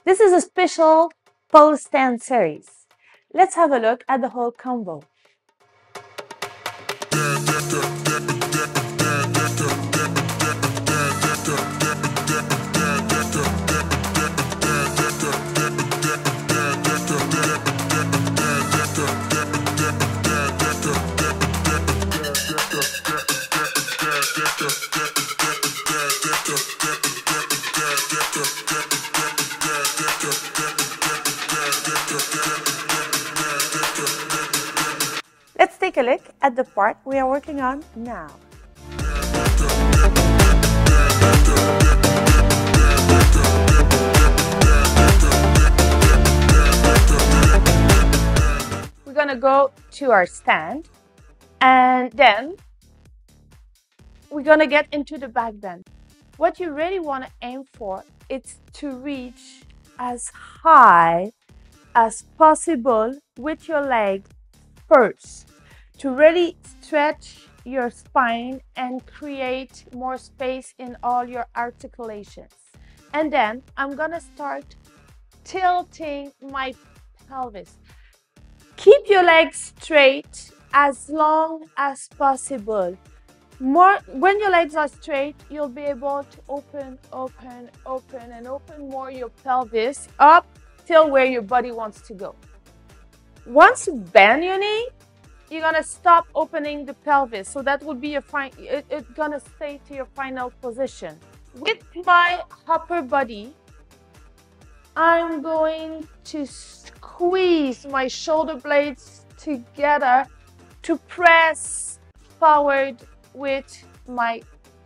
This is a special pole stand series. Let's have a look at the whole combo. Let's take a look at the part we are working on now. We're gonna go to our stand and then we're gonna get into the back bend. What you really want to aim for is to reach as high as possible with your leg first, to really stretch your spine and create more space in all your articulations. And then I'm gonna start tilting my pelvis. Keep your legs straight as long as possible. When your legs are straight, you'll be able to open more your pelvis up till where your body wants to go. Once you bend your knee, you're gonna stop opening the pelvis. So that would be it's gonna stay to your final position. With my upper body, I'm going to squeeze my shoulder blades together to press forward with my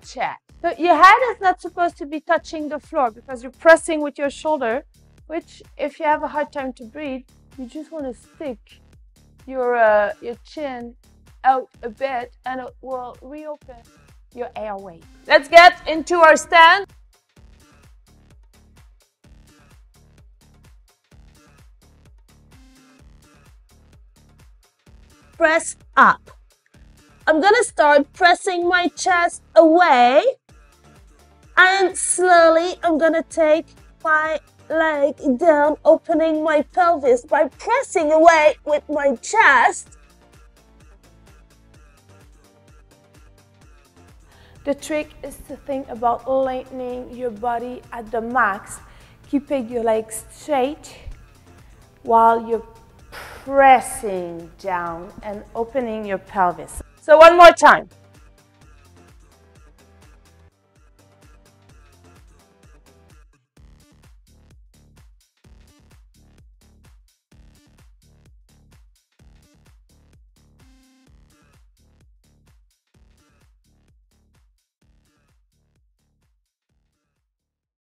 chest. So your head is not supposed to be touching the floor because you're pressing with your shoulder, which if you have a hard time to breathe, you just want to stick your chin out a bit and it will reopen your airway. Let's get into our stand. Press up. I'm gonna start pressing my chest away and slowly I'm gonna take my leg down, opening my pelvis by pressing away with my chest. The trick is to think about lengthening your body at the max, keeping your legs straight while you're pressing down and opening your pelvis. So one more time.